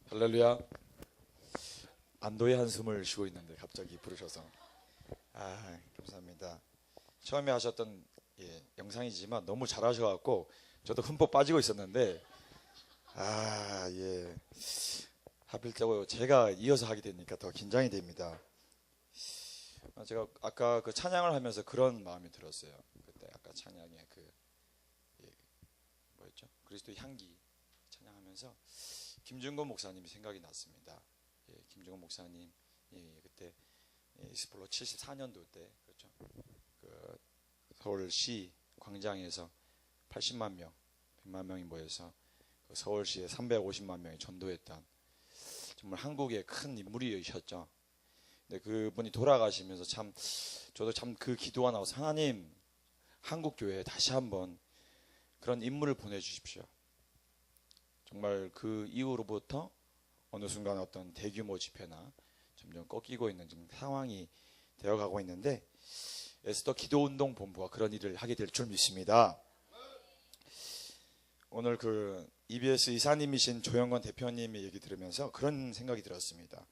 할렐루야. 안도의 한숨을 쉬고 있는데 갑자기 부르셔서 감사합니다. 처음에 하셨던 영상이지만 너무 잘하셔갖고 저도 흠뻑 빠지고 있었는데 하필 제가 이어서 하게 되니까 더 긴장이 됩니다. 제가 아까 그 찬양을 하면서 그런 마음이 들었어요. 그때 아까 찬양에 뭐였죠? 그리스도의 향기 찬양하면서 김준건 목사님이 생각이 났습니다. 김준건 목사님 그때 이스폴로 74년도 때 그렇죠. 그 서울시 광장에서 80만 명, 100만 명이 모여서 그 서울시에 350만 명이 전도했던 정말 한국의 큰 인물이셨죠. 근데 그분이 돌아가시면서 저도 그 기도가 나와서 하나님 한국 교회에 다시 한번 그런 인물을 보내주십시오. 정말 그 이후로부터 어느 순간 어떤 대규모 집회나 점점 꺾이고 있는 지금 상황이 되어가고 있는데 에스더 기도운동 본부가 그런 일을 하게 될 줄 믿습니다. 오늘 그 EBS 이사님이신 조영건 대표님의 얘기 들으면서 그런 생각이 들었습니다.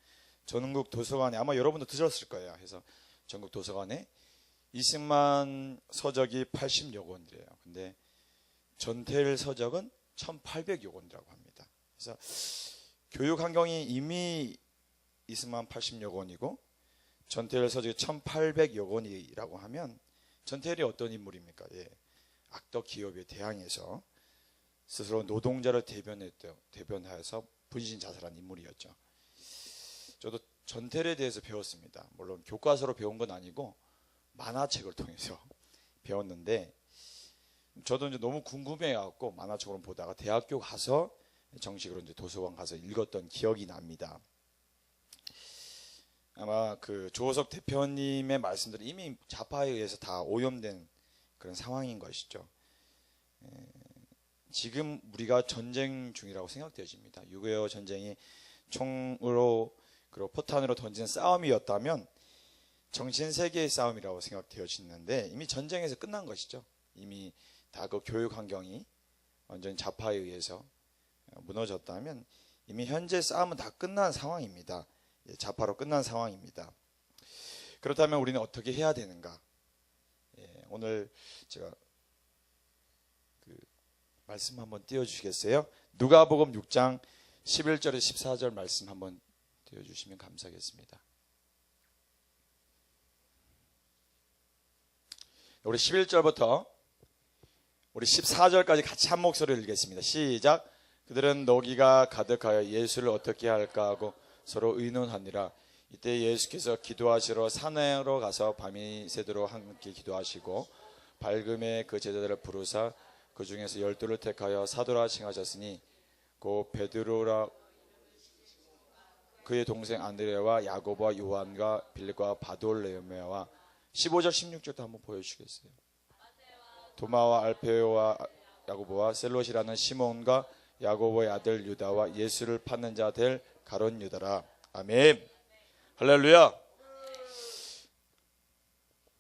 전국 도서관에 아마 여러분도 들었을 거예요. 그래서 전국 도서관에 이승만 서적이 80여 권이래요. 근데 전태일 서적은 1800여 권이라고 합니다. 그래서 교육 환경이 이미 이승만 80여 권이고 전태일 서적이 1800여 권이라고 하면 전태일이 어떤 인물입니까? 악덕 기업에 대항해서 스스로 노동자를 대변하여서 분신 자살한 인물이었죠. 저도 전태일에 대해서 배웠습니다. 물론 교과서로 배운 건 아니고 만화책을 통해서 배웠는데 저도 이제 너무 궁금해갖고 만화책으로 보다가 대학교 가서 정식으로 이제 도서관 가서 읽었던 기억이 납니다. 아마 그 조호석 대표님의 말씀들이 이미 좌파에 의해서 다 오염된 그런 상황인 것이죠. 지금 우리가 전쟁 중이라고 생각되어집니다. 6.25 전쟁이 총으로 그리고 포탄으로 던지는 싸움이었다면 정신세계의 싸움이라고 생각되어지는데 이미 전쟁에서 끝난 것이죠. 이미 다 그 교육 환경이 완전히 좌파에 의해서 무너졌다면 이미 현재 싸움은 다 끝난 상황입니다. 좌파로 끝난 상황입니다. 그렇다면 우리는 어떻게 해야 되는가? 오늘 제가 그 말씀 한번 띄워주시겠어요? 누가복음 6장 11절에 14절 말씀 한번 띄워주시면 감사하겠습니다. 우리 11절부터 우리 14절까지 같이 한 목소리를 읽겠습니다. 시작. 그들은 노기가 가득하여 예수를 어떻게 할까 하고 서로 의논하니라. 이때 예수께서 기도하시러 산으로 가서 밤이 새도록 함께 기도하시고 밝음에 그 제자들을 부르사 그 중에서 12를 택하여 사도라 칭하셨으니 곧 베드로라 그의 동생 안드레와 야고보와 요한과 빌립과 바돌레메와 15절 16절도 한번 보여주시겠어요? 도마와 알페오와 야고보와 셀롯이라는 시몬과 야고보의 아들 유다와 예수를 찾는 자 될 가룟 유다라. 아멘. 할렐루야.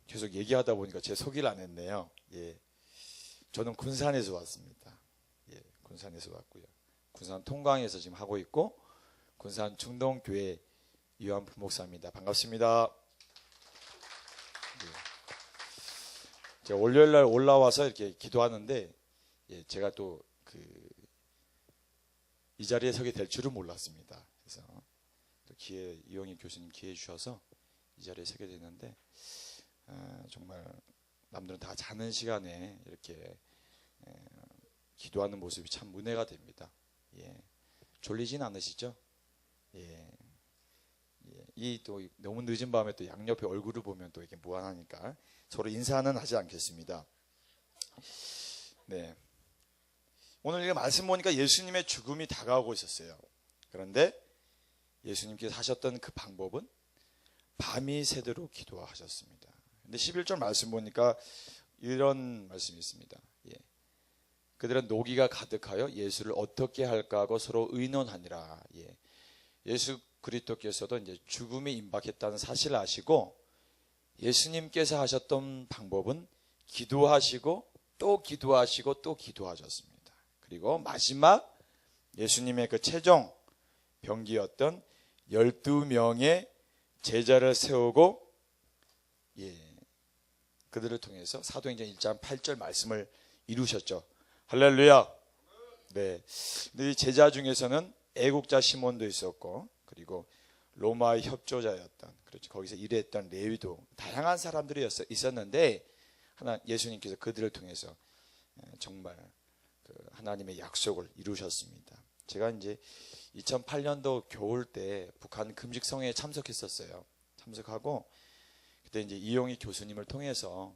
계속 얘기하다 보니까 제 소개를 안 했네요. 저는 군산에서 왔습니다. 군산에서 왔고요. 군산 통광에서 지금 하고 있고 군산 중동교회 유한 부목사입니다. 반갑습니다. 제가 월요일날 올라와서 이렇게 기도하는데 제가 또 이 자리에 서게 될 줄은 몰랐습니다. 그래서 또 이용희 교수님 기회 주셔서 이 자리에 서게 됐는데 정말 남들은 다 자는 시간에 이렇게 기도하는 모습이 참 은혜가 됩니다. 졸리진 않으시죠? 이 또 너무 늦은 밤에 또 양옆에 얼굴을 보면 또 이렇게 무한하니까 서로 인사는 하지 않겠습니다. 오늘 이 말씀 보니까 예수님의 죽음이 다가오고 있었어요. 그런데 예수님께서 하셨던 그 방법은 밤이 새도록 기도하셨습니다. 근데 11절 말씀 보니까 이런 말씀이 있습니다. 그들은 노기가 가득하여 예수를 어떻게 할까 하고 서로 의논하니라. 예수 그리스도께서도 이제 죽음이 임박했다는 사실을 아시고 예수님께서 하셨던 방법은 기도하시고 또 기도하시고 또 기도하셨습니다. 그리고 마지막 예수님의 그 최종 병기였던 12명의 제자를 세우고 그들을 통해서 사도행전 1장 8절 말씀을 이루셨죠. 할렐루야. 네. 근데 이 제자 중에서는 애국자 시몬도 있었고, 그리고 로마의 협조자였던, 그렇죠, 거기서 일했던 레위도, 다양한 사람들이 있었는데 예수님께서 그들을 통해서 정말 하나님의 약속을 이루셨습니다. 제가 이제 2008년도 겨울 때 북한 금식성회에 참석했었어요. 참석하고 그때 이제 이용희 교수님을 통해서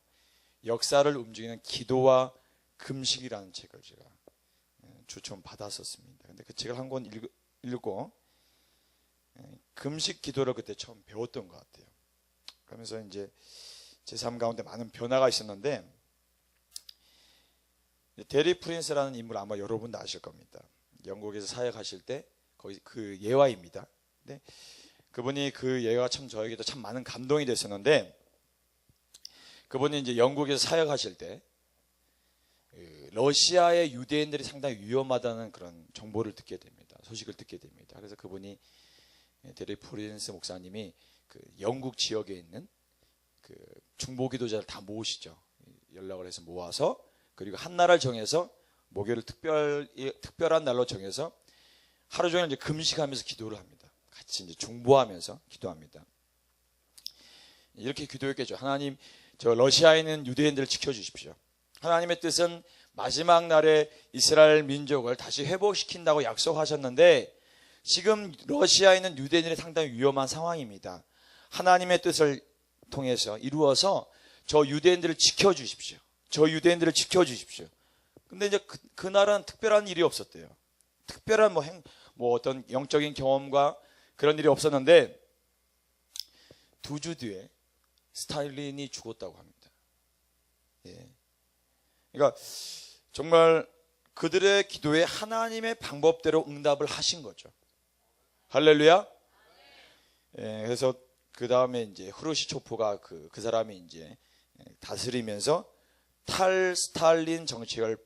역사를 움직이는 기도와 금식이라는 책을 제가 추천 받았었습니다. 근데 그 책을 한 권 읽고 금식 기도를 그때 처음 배웠던 것 같아요. 그러면서 이제 제 삶 가운데 많은 변화가 있었는데, 데리 프린스라는 인물 아마 여러분도 아실 겁니다. 영국에서 사역하실 때 거기 그 예화입니다. 근데 그분이 그 예화가 참 저에게도 참 많은 감동이 됐었는데, 그분이 이제 영국에서 사역하실 때 러시아의 유대인들이 상당히 위험하다는 그런 정보를 듣게 됩니다. 소식을 듣게 됩니다. 그래서 그분이 데리 프린스 목사님이 그 영국 지역에 있는 그 중보기도자를 다 모으시죠. 연락을 해서 모아서, 그리고 한 날을 정해서 목요일 특별한 날로 정해서 하루 종일 이제 금식하면서 기도를 합니다. 같이 이제 중보하면서 기도합니다. 이렇게 기도했겠죠. 하나님, 저 러시아에 있는 유대인들을 지켜주십시오. 하나님의 뜻은 마지막 날에 이스라엘 민족을 다시 회복시킨다고 약속하셨는데, 지금 러시아에 있는 유대인들이 상당히 위험한 상황입니다. 하나님의 뜻을 통해서 이루어서 저 유대인들을 지켜주십시오. 저 유대인들을 지켜주십시오. 근데 이제 그날은 특별한 일이 없었대요. 특별한 뭐 어떤 영적인 경험과 그런 일이 없었는데, 2주 뒤에 스탈린이 죽었다고 합니다. 그러니까 정말 그들의 기도에 하나님의 방법대로 응답을 하신 거죠. 할렐루야. 그래서 그 다음에 이제 후르시초프가 그 사람이 이제 다스리면서 탈스탈린 정책을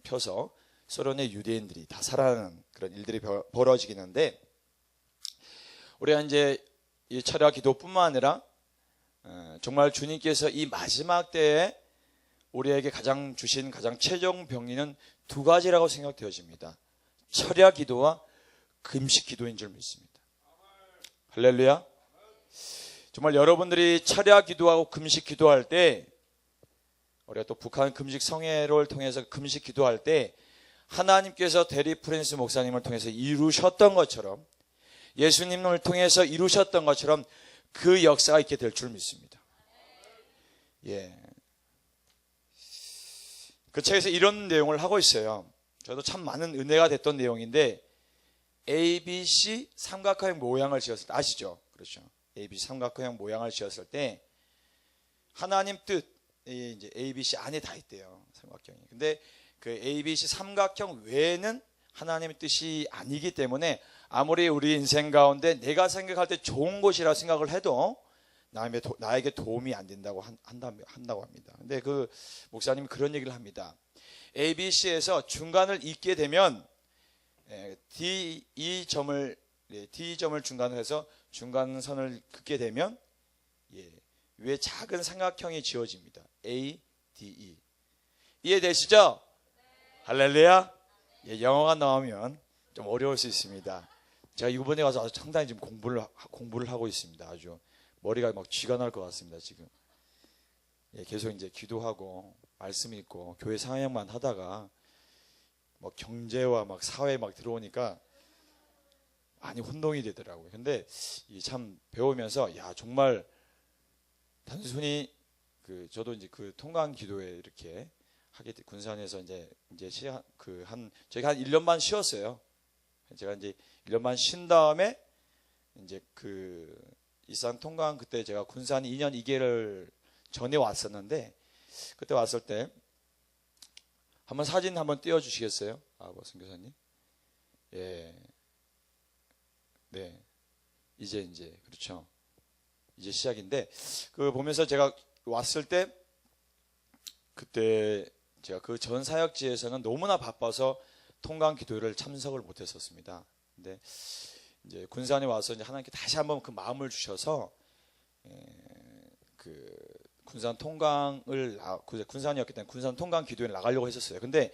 펴서 소련의 유대인들이 다 살아나는 그런 일들이 벌어지긴 한데, 우리가 이제 이 철야 기도뿐만 아니라 정말 주님께서 이 마지막 때에 우리에게 주신 가장 최종 병리는 2가지라고 생각되어집니다. 철야 기도와 금식 기도인 줄 믿습니다. 할렐루야. 정말 여러분들이 철야 기도하고 금식 기도할 때, 우리가 또 북한 금식 성회를 통해서 금식 기도할 때 하나님께서 데리 프린스 목사님을 통해서 이루셨던 것처럼, 예수님을 통해서 이루셨던 것처럼 그 역사가 있게 될 줄 믿습니다. 그 책에서 이런 내용을 하고 있어요. 저도 참 많은 은혜가 됐던 내용인데, ABC 삼각형 모양을 지었을 때, 아시죠? 그렇죠. ABC 삼각형 모양을 지었을 때 하나님 뜻, 이제 ABC 안에 다 있대요. 삼각형이. 근데 그 ABC 삼각형 외에는 하나님의 뜻이 아니기 때문에 아무리 우리 인생 가운데 내가 생각할 때 좋은 곳이라 생각을 해도 나에게 도움이 안 된다고 한다고 합니다. 근데 그 목사님이 그런 얘기를 합니다. ABC에서 중간을 잇게 되면 D점을 중간으로 해서 중간선을 긋게 되면 위에 작은 삼각형이 지어집니다. A, D, E. 이해되시죠? 할렐루야. 영어가 나오면 좀 어려울 수 있습니다. 제가 이번에 와서 아주 상당히 지금 공부를 하고 있습니다. 아주 머리가 막 쥐가 날 것 같습니다. 지금 계속 이제 기도하고 말씀 읽고 교회 상황만 하다가 뭐 경제와 막 사회 막 들어오니까 많이 혼동이 되더라고요. 근데 참 배우면서 정말 단순히 저도 이제 그 통강 기도회 이렇게 하게 군산에서 이제 저희가 한 1년 반 쉬었어요. 제가 이제 1년 반 쉰 다음에 이제 이산 통강, 그때 제가 군산 2년 2개월 전에 왔었는데, 그때 왔을 때 한번 사진 한번 띄워 주시겠어요? 선교사님. 네. 이제 그렇죠. 이제 시작인데, 보면서 제가 왔을 때, 그때 제가 그 전 사역지에서는 너무나 바빠서 통강 기도를 참석을 못 했었습니다. 근데 이제 군산에 와서 이제 하나님께 다시 한번 그 마음을 주셔서 그 군산 통강을 군산이었기 때문에 군산 통강 기도회 나가려고 했었어요. 근데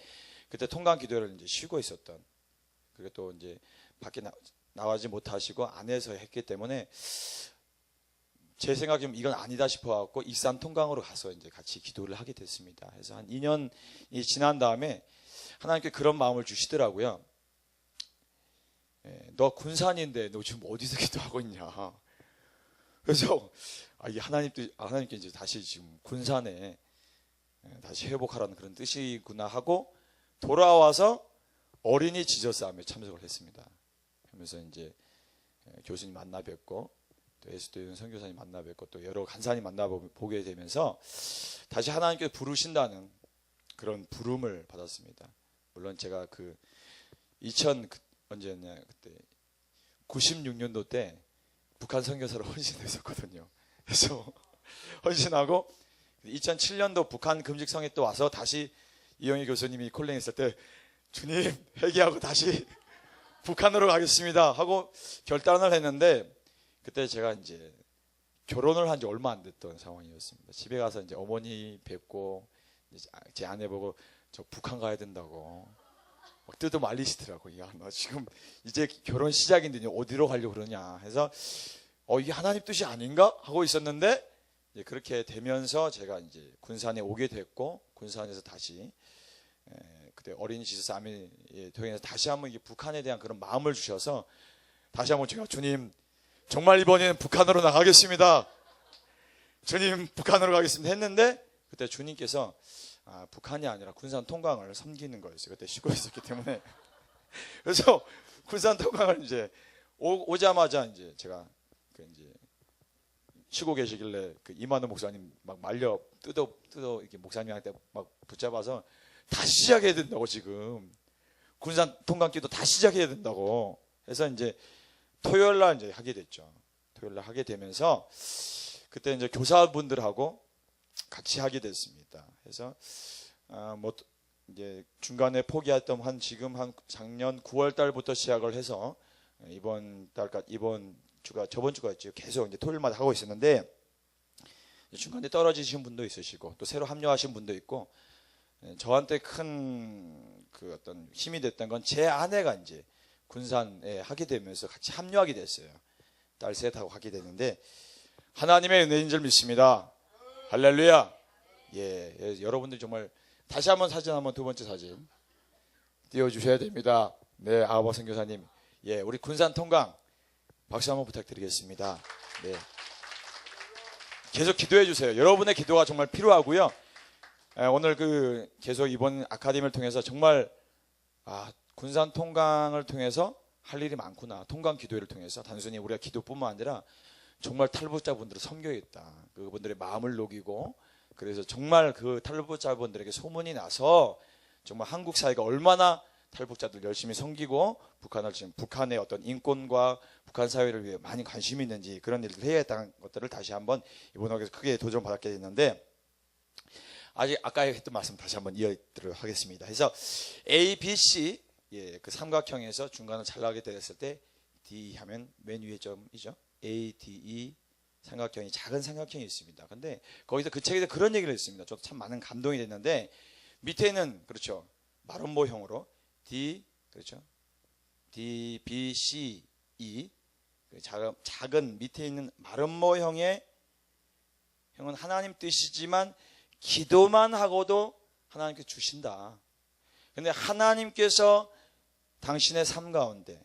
그때 통강 기도회를 이제 쉬고 있었던, 그리고 또 이제 밖에 나가지 못하시고 안에서 했기 때문에 제 생각이면 이건 아니다 싶어갖고 익산 통강으로 가서 이제 같이 기도를 하게 됐습니다. 그래서 한 2년이 지난 다음에 하나님께 그런 마음을 주시더라고요. 너 군산인데 너 지금 어디서 기도하고 있냐? 그래서 이게 하나님께 이제 다시 지금 군산에 다시 회복하라는 그런 뜻이구나 하고 돌아와서 어린이 지저싸움에 참석을 했습니다. 하면서 이제 교수님 만나 뵙고 또 에스도윤 선교사님 만나 뵙고 또 여러 간사님 만나 보게 되면서 다시 하나님께 부르신다는 그런 부름을 받았습니다. 물론 제가 그 언제였냐, 그때 96년도 때 북한 선교사로 헌신했었거든요. 그래서 헌신하고 2007년도 북한 금식성에 또 와서 다시 이영희 교수님이 콜링 했을 때 주님 회개하고 다시 북한으로 가겠습니다 하고 결단을 했는데, 그때 제가 이제 결혼을 한 지 얼마 안 됐던 상황이었습니다. 집에 가서 이제 어머니 뵙고 제 아내 보고 저 북한 가야 된다고 막 뜯어 말리시더라고요. 야, 너 지금 이제 결혼 시작인데 어디로 가려고 그러냐 해서 이게 하나님 뜻이 아닌가 하고 있었는데, 이제 그렇게 되면서 제가 이제 군산에 오게 됐고, 군산에서 다시 그때 어린이 지저싸움에 통해서 다시 한번 이게 북한에 대한 그런 마음을 주셔서 다시 한번 제가 주님 정말 이번에는 북한으로 나가겠습니다. 주님 북한으로 가겠습니다 했는데, 그때 주님께서 북한이 아니라 군산 통강을 섬기는 거였어요. 그때 쉬고 있었기 때문에. 그래서 군산 통강을 이제 오자마자 이제 제가 이제 쉬고 계시길래 그 이만호 목사님 막 말려 뜯어 이렇게 목사님한테 막 붙잡아서 다시 시작해야 된다고, 지금 군산 통강기도 다시 시작해야 된다고 해서 이제 토요일 날 이제 하게 됐죠. 토요일 날 하게 되면서 그때 이제 교사분들하고 같이 하게 됐습니다. 그래서 뭐 이제 중간에 포기했던 지금 한 작년 9월 달부터 시작을 해서 이번 주가 저번 주가 있죠. 계속 이제 토요일마다 하고 있었는데, 중간에 떨어지신 분도 있으시고 또 새로 합류하신 분도 있고, 저한테 큰 그 어떤 힘이 됐던 건 제 아내가 이제 군산에 하게 되면서 같이 합류하게 됐어요. 딸 셋하고 하게 됐는데 하나님의 은혜인 줄 믿습니다. 할렐루야. 예, 여러분들 정말 다시 한번 사진 한번 두 번째 사진 띄워주셔야 됩니다. 네, 아버 선교사님, 예, 우리 군산 통강 박수 한번 부탁드리겠습니다. 네, 계속 기도해 주세요. 여러분의 기도가 정말 필요하고요. 오늘 계속 이번 아카데미를 통해서 정말 군산 통강을 통해서 할 일이 많구나. 통강 기도회를 통해서 단순히 우리가 기도뿐만 아니라 정말 탈북자분들을 섬겨야겠다. 그분들의 마음을 녹이고, 그래서 정말 그 탈북자분들에게 소문이 나서 정말 한국 사회가 얼마나 탈북자들 열심히 섬기고 북한의 어떤 인권과 북한 사회를 위해 많이 관심이 있는지 그런 일을 해야겠다는 것들을 다시 한번 이번 학기에서 크게 도전받게 됐는데, 아까 했던 말씀 다시 한번 이어드리도록 하겠습니다. 그래서 A, B, C 그 삼각형에서 중간을 잘라게 됐을 때 D 하면 맨 위에 점이죠. A, D, E 삼각형이 작은 삼각형이 있습니다. 근데 거기서 그 책에서 그런 얘기를 했습니다. 저도 참 많은 감동이 됐는데, 밑에는 그렇죠, 마름모형으로 D, 그렇죠, D, B, C, E 작은 밑에 있는 마름모형의 형은 하나님 뜻이지만 기도만 하고도 하나님께 주신다. 근데 하나님께서 당신의 삶 가운데,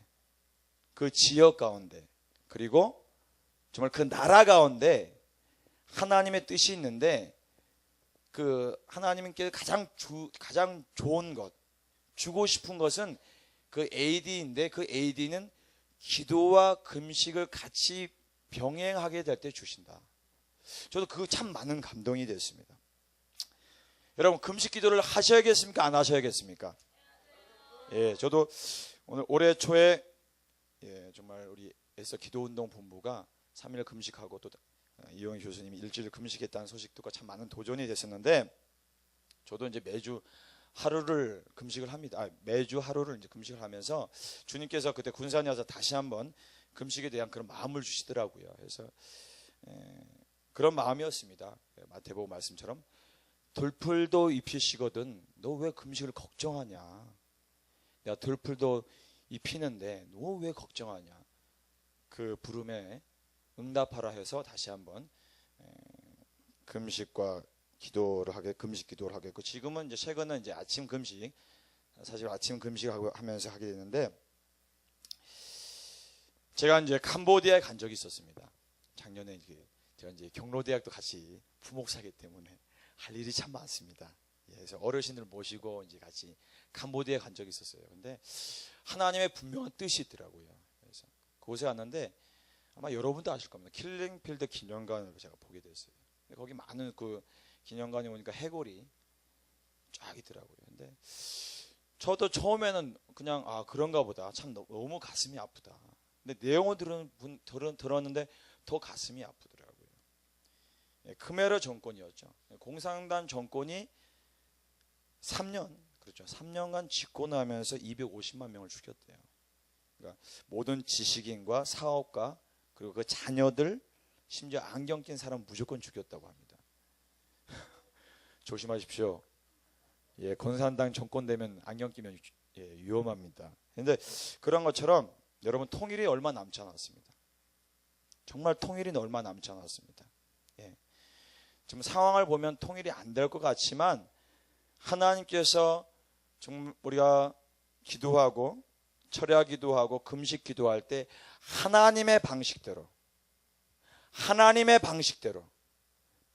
그 지역 가운데, 그리고 정말 그 나라 가운데 하나님의 뜻이 있는데, 그 하나님께 가장 좋은 것, 주고 싶은 것은 그 AD인데, 그 AD는 기도와 금식을 같이 병행하게 될 때 주신다. 저도 그거 참 많은 감동이 됐습니다. 여러분, 금식 기도를 하셔야겠습니까? 안 하셔야겠습니까? 예, 저도 올해 초에 정말 우리 에서 기도운동 본부가 3일 금식하고 또 이용희 교수님이 일주일 금식했다는 소식 듣고 참 많은 도전이 됐었는데, 저도 이제 매주 하루를 금식을 합니다. 매주 하루를 이제 금식을 하면서 주님께서 그때 군산에 와서 다시 한번 금식에 대한 그런 마음을 주시더라고요. 그래서 그런 마음이었습니다. 마태복음 말씀처럼 들풀도 입히시거든 너 왜 금식을 걱정하냐? 내가 들풀도 입히는데 너 왜 걱정하냐? 그 부름에 응답하라 해서 다시 한번 금식과 기도를 금식 기도를 하겠고, 지금은 이제 최근은 이제 아침 금식, 사실 아침 금식하고 하면서 하게 되는데, 제가 이제 캄보디아에 간 적이 있었습니다. 작년에 제가 이제 경로대학도 같이 부목사기 때문에 할 일이 참 많습니다. 그래서 어르신들 모시고 이제 같이 캄보디아에 간 적이 있었어요. 근데 하나님의 분명한 뜻이 있더라고요. 그래서 그곳에 갔는데 아마 여러분도 아실 겁니다. 킬링필드 기념관을 제가 보게 됐어요. 거기 많은 그 기념관에 오니까 해골이 쫙 있더라고요. 근데 저도 처음에는 그냥 그런가 보다. 참 너무 가슴이 아프다. 근데 내용을 들었는데 더 가슴이 아프더라고요. 크메르 정권이었죠. 공산당 정권이 3년, 그렇죠. 3년간 집권하면서 250만 명을 죽였대요. 그러니까 모든 지식인과 사업가 그리고 그 자녀들, 심지어 안경 낀 사람 무조건 죽였다고 합니다. 조심하십시오. 공산당 정권 되면 안경 끼면 위험합니다. 그런데 그런 것처럼 여러분 통일이 얼마 남지 않았습니다. 정말 통일이 얼마 남지 않았습니다. 지금 상황을 보면 통일이 안 될 것 같지만 하나님께서 정말 우리가 기도하고 철야 기도하고 금식 기도할 때 하나님의 방식대로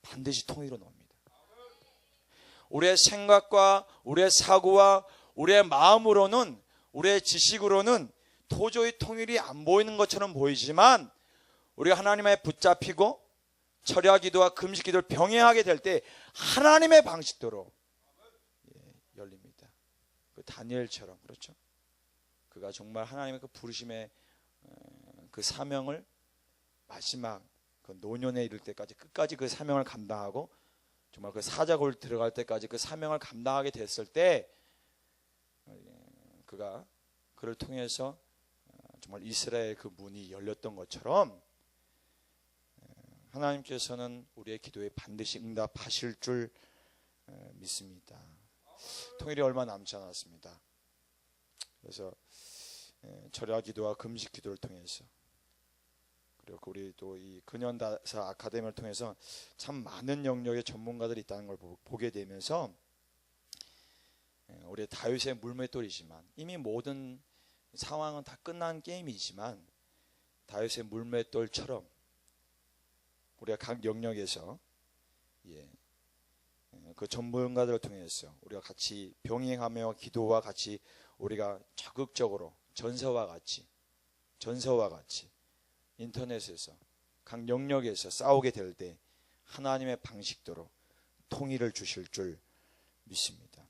반드시 통일은 옵니다. 우리의 생각과 우리의 사고와 우리의 마음으로는, 우리의 지식으로는 도저히 통일이 안 보이는 것처럼 보이지만 우리가 하나님의 붙잡히고 철야 기도와 금식 기도를 병행하게 될 때 하나님의 방식대로 열립니다. 그 다니엘처럼, 그렇죠? 그가 정말 하나님의 그 부르심의 그 사명을 마지막 그 노년에 이를 때까지 끝까지 그 사명을 감당하고 정말 그 사자굴 들어갈 때까지 그 사명을 감당하게 됐을 때 그를 통해서 정말 이스라엘 그 문이 열렸던 것처럼 하나님께서는 우리의 기도에 반드시 응답하실 줄 믿습니다. 통일이 얼마 남지 않았습니다. 그래서 철야 기도와 금식 기도를 통해서, 그리고 우리 또 이 근현다사 아카데미를 통해서 참 많은 영역의 전문가들이 있다는 걸 보게 되면서 우리 다윗의 물맷돌이지만 이미 모든 상황은 다 끝난 게임이지만 다윗의 물맷돌처럼 우리가 각 영역에서 그 전문가들을 통해서 우리가 같이 병행하며 기도와 같이 우리가 적극적으로 전서와 같이 인터넷에서 각 영역에서 싸우게 될 때 하나님의 방식대로 통일을 주실 줄 믿습니다.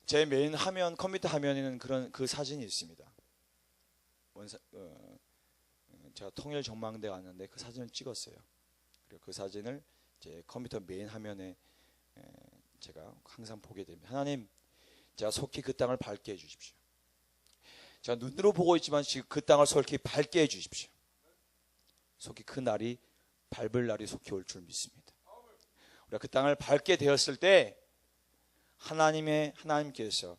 제 메인 화면, 컴퓨터 화면에는 그런 그 사진이 있습니다. 제가 통일 전망대 갔는데 그 사진을 찍었어요. 그리고 그 사진을 제 컴퓨터 메인 화면에 제가 항상 보게 됩니다. 하나님, 제가 속히 그 땅을 밟게 해주십시오. 제가 눈으로 보고 있지만 지금 그 땅을 속히 밟게 해주십시오. 속히 그 날이 밟을 날이 속히 올 줄 믿습니다. 우리가 그 땅을 밟게 되었을 때 하나님께서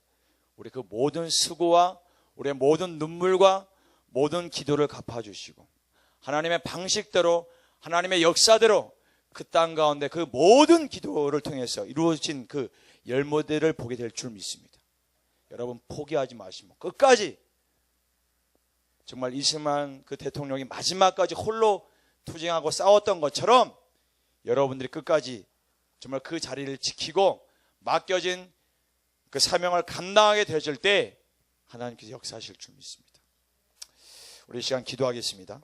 우리 그 모든 수고와 우리의 모든 눈물과 모든 기도를 갚아주시고 하나님의 방식대로 하나님의 역사대로 그 땅 가운데 그 모든 기도를 통해서 이루어진 그 열무들을 보게 될 줄 믿습니다. 여러분 포기하지 마시고 끝까지, 정말 이승만 그 대통령이 마지막까지 홀로 투쟁하고 싸웠던 것처럼 여러분들이 끝까지 정말 그 자리를 지키고 맡겨진 그 사명을 감당하게 되실 때 하나님께서 역사하실 줄 믿습니다. 우리 이 시간 기도하겠습니다.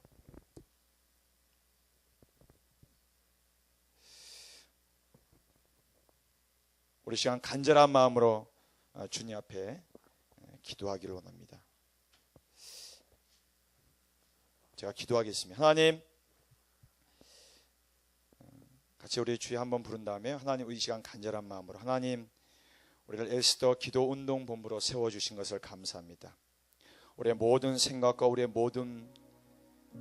우리 시간 간절한 마음으로 주님 앞에 기도하기를 원합니다. 제가 기도하겠습니다. 하나님, 같이 우리 주여 한번 부른 다음에 하나님 이 시간 간절한 마음으로 하나님 우리를 에스더 기도 운동 본부로 세워주신 것을 감사합니다. 우리의 모든 생각과 우리의 모든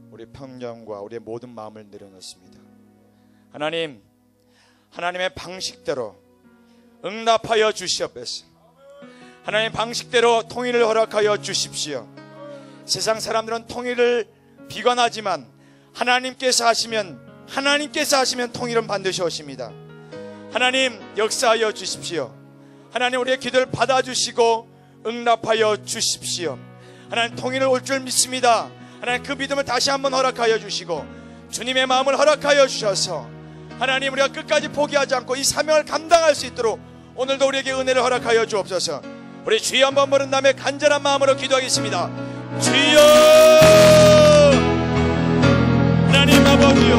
우리 평정과 우리의 모든 마음을 내려놓습니다. 하나님, 하나님의 방식대로 응답하여 주시옵소서. 하나님 방식대로 통일을 허락하여 주십시오. 세상 사람들은 통일을 비관하지만 하나님께서 하시면 통일은 반드시 오십니다. 하나님 역사하여 주십시오. 하나님 우리의 기도를 받아주시고 응답하여 주십시오. 하나님 통일을 올 줄 믿습니다. 하나님 그 믿음을 다시 한번 허락하여 주시고 주님의 마음을 허락하여 주셔서 하나님 우리가 끝까지 포기하지 않고 이 사명을 감당할 수 있도록 오늘도 우리에게 은혜를 허락하여 주옵소서. 우리 주여 한번 부른 다음에 간절한 마음으로 기도하겠습니다. 주여 하나님 아버지요,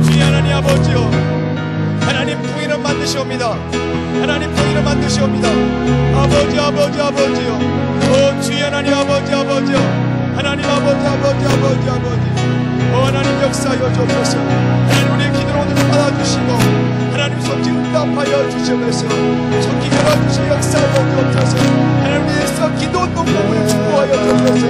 주여 하나님 아버지요, 하나님 통일은 만드시옵니다. 하나님 통일은 만드시옵니다. 아버지요, 주여 하나님 아버지요, 하나님 아버지 하나님 역사하여 주옵소서. 하나님 우리의 기도를 오늘 받아주시고 하나님 속지 응답하여 주시옵소서. 속기 열어주시 역사하여 주옵소서. 하나님 위해서 기도 운동을 축복하여 주옵소서.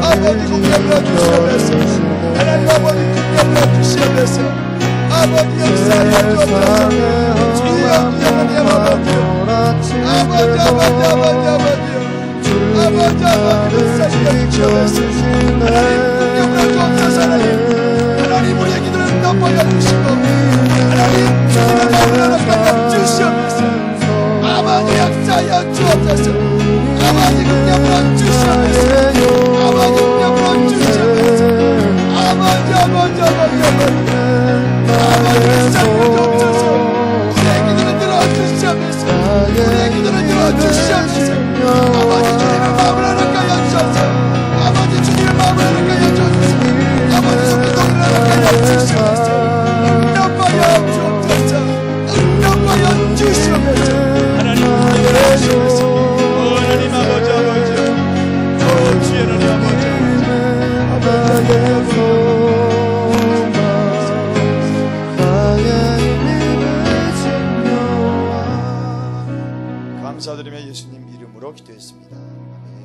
아버지 국명을 주시옵소서. 하나님 아버지 국명을 주시옵소서. 아버지 역사하여 주옵소서. 주여 하나님 아버지요, 아버지 역사하여 주옵소서. 하나님 국명을 주옵소서. 하나님 우리의 기도를 응답하여 주시고 하나님 주님의 마음을 허락하여 주시옵소서. 아버지 역사하여 주옵소서. 아버지 국명을 주시옵소서. 아버지 국명을 주시옵소서. 아버지 역사하여 주옵소서. 우리의 기도를 들어주시옵소서. 우리의 기도를 들어주시옵소서. 아버지 주님의 마음을 허락하여 주옵소서. 아버지 주님의 마음을 허락하여 주옵소서. 아버지 성기도를 허락하여 주시옵소서. 응답하여 주옵소서. 응답하여 주시옵소서. 하나님 응답하여 주옵소서. 하나님 아버지 주여 하나님 아버지 감사드리며 예수님 이름으로 기도했습니다. 아멘.